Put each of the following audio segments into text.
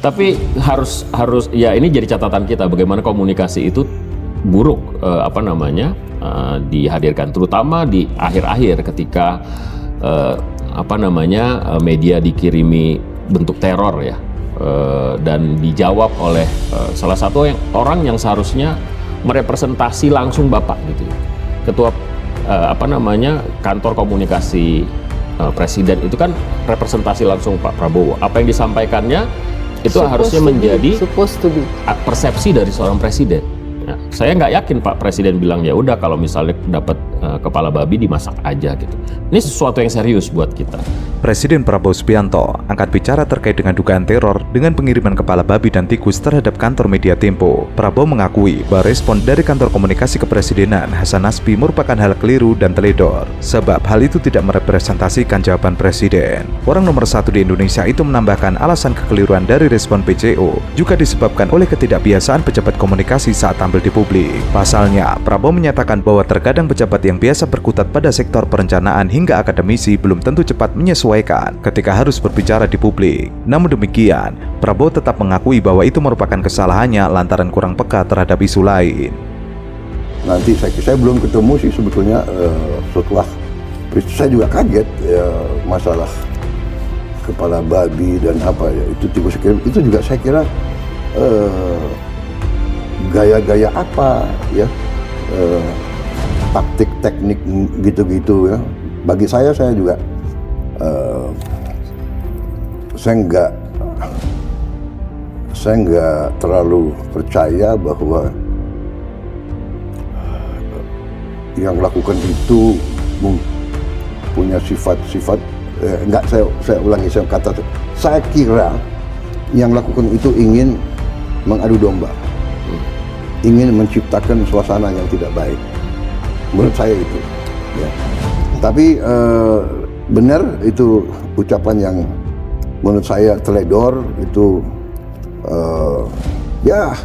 Tapi harus ya ini jadi catatan kita bagaimana komunikasi itu buruk dihadirkan, terutama di akhir-akhir ketika media dikirimi bentuk teror ya, dan dijawab oleh salah satu orang yang seharusnya merepresentasi langsung Bapak gitu, ketua kantor komunikasi Presiden itu kan representasi langsung Pak Prabowo. Apa yang disampaikannya itu harusnya menjadi persepsi dari seorang presiden. Nah, saya nggak yakin Pak Presiden bilang ya udah kalau misalnya dapat kepala babi dimasak aja gitu. Ini sesuatu yang serius buat kita. Presiden Prabowo Subianto angkat bicara terkait dengan dugaan teror dengan pengiriman kepala babi dan tikus terhadap kantor media Tempo. Prabowo mengakui bahwa respon dari kantor komunikasi kepresidenan Hasan Nasbi merupakan hal keliru dan teledor, sebab hal itu tidak merepresentasikan jawaban presiden. Orang nomor satu di Indonesia itu menambahkan alasan kekeliruan dari respon PJO juga disebabkan oleh ketidakbiasaan pejabat komunikasi saat tampil di publik. Pasalnya, Prabowo menyatakan bahwa terkadang pejabat yang biasa berkutat pada sektor perencanaan hingga akademisi belum tentu cepat menyesuaikan ketika harus berbicara di publik. Namun demikian, Prabowo tetap mengakui bahwa itu merupakan kesalahannya lantaran kurang peka terhadap isu lain. Nanti saya belum ketemu sih sebetulnya setelah saya juga kaget ya, masalah kepala babi dan apa ya itu tikus itu juga saya kira gaya-gaya apa ya, taktik teknik gitu-gitu ya. Bagi saya juga saya nggak terlalu percaya bahwa yang lakukan itu punya sifat-sifat saya ulangi, saya kira yang lakukan itu ingin mengadu domba, ingin menciptakan suasana yang tidak baik. Menurut saya itu ya. Tapi benar itu ucapan yang menurut saya teledor, itu ya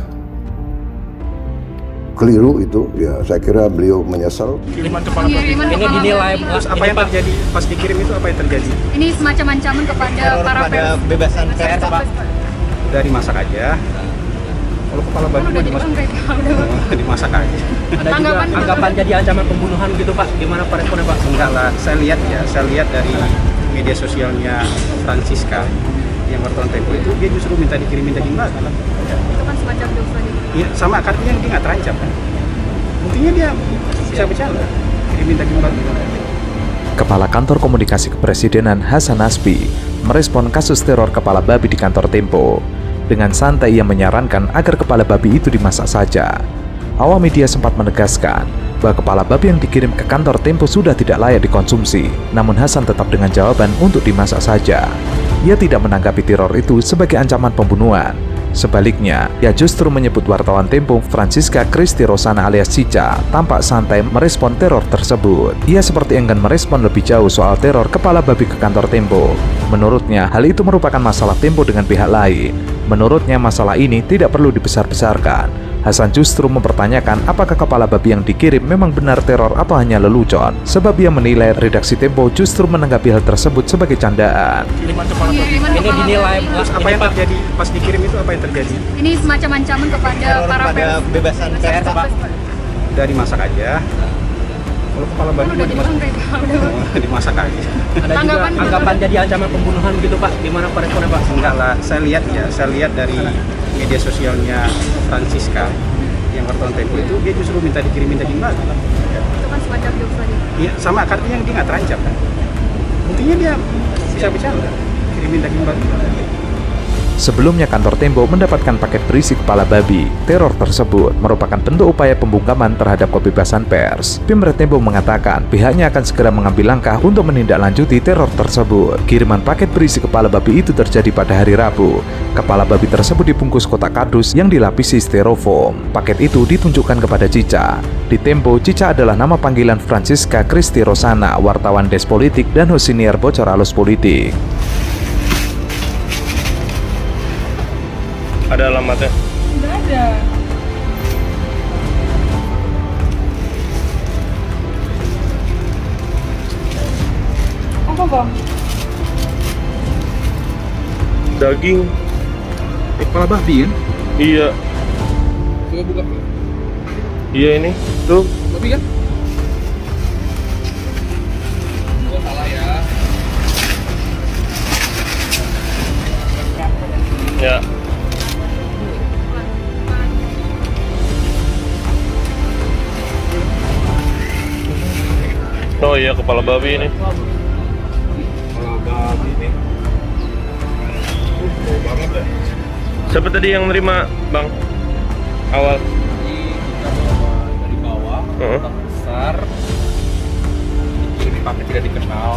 keliru itu ya. Saya kira beliau menyesal. Kiriman kepala babi ini dinilai apa yang terjadi pas dikirim itu, apa yang terjadi? Ini semacam ancaman kepada para bebasan pers dari masak aja. Kalau kepala babi udah dimasak aja. Ada juga anggapan jadi ancaman pembunuhan gitu Pak. Gimana Pak responnya Pak? Enggak lah, saya lihat dari media sosialnya Francisca yang wartawan Tempo itu, dia justru minta dikirimin daging babi. Itu kan semacam dosa gitu. Iya, sama artinya dia nggak terancam kan. Buktinya dia bisa bercanda, kirimin daging babi. Kepala Kantor Komunikasi Kepresidenan Hasan Nasbi merespon kasus teror kepala babi di kantor Tempo. Dengan santai ia menyarankan agar kepala babi itu dimasak saja. Awak media sempat menegaskan bahwa kepala babi yang dikirim ke kantor Tempo sudah tidak layak dikonsumsi. Namun Hasan tetap dengan jawaban untuk dimasak saja. Ia tidak menanggapi teror itu sebagai ancaman pembunuhan. Sebaliknya, ia justru menyebut wartawan Tempo Francisca Christy Rosana alias Cica tampak santai merespon teror tersebut. Ia seperti enggan merespon lebih jauh soal teror kepala babi ke kantor Tempo. Menurutnya, hal itu merupakan masalah Tempo dengan pihak lain. Menurutnya, masalah ini tidak perlu dibesar-besarkan. Hasan justru mempertanyakan apakah kepala babi yang dikirim memang benar teror atau hanya lelucon, sebab ia menilai redaksi Tempo justru menanggapi hal tersebut sebagai candaan. Kiriman kepala babi Ini dinilai apa yang terjadi pas dikirim itu, apa yang terjadi? Ini semacam ancaman kepada para bebasan pers Pak. Dari masak aja. Kalau kepala babi udah dimasak aja. Ada juga anggapan jadi ancaman pembunuhan gitu Pak. Gimana Pak responnya Pak? Enggak lah, saya lihat dari media sosialnya Francisca yang wartawan Tempo itu, dia justru minta dikirimin daging babi. Itu kan semacam dosa gitu. Iya, sama artinya dia nggak terancam kan. Buktinya dia bisa bercanda, kirimin daging babi. Sebelumnya kantor Tempo mendapatkan paket berisi kepala babi. Teror tersebut merupakan bentuk upaya pembungkaman terhadap kebebasan pers. Pimret Tempo mengatakan pihaknya akan segera mengambil langkah untuk menindaklanjuti teror tersebut. Kiriman paket berisi kepala babi itu terjadi pada hari Rabu. Kepala babi tersebut dibungkus kotak kardus yang dilapisi styrofoam. Paket itu ditunjukkan kepada Cica. Di Tempo, Cica adalah nama panggilan Francisca Christy Rosana, wartawan Des Politik dan host senior Bocor Halus Politik. Ada alamatnya? Nggak ada. Apa Bang? Daging kepala babi kan? Iya. Coba buka. Iya ini. Tuh. Babi kan? Gua salah ya. Ya. Oh iya, kepala babi ini. Kepala babi nih. Bau banget ya. Siapa tadi yang nerima, Bang? Awal. Ini kita bawa dari bawah, kotak besar. Ini pakai tidak dikenal.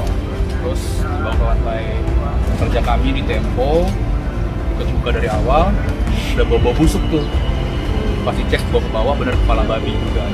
Terus dibawa ke lantai kerja kami di Tempo. Buka dari awal, udah bau busuk tuh. Pas dicek bawa ke bawah bener kepala babi juga.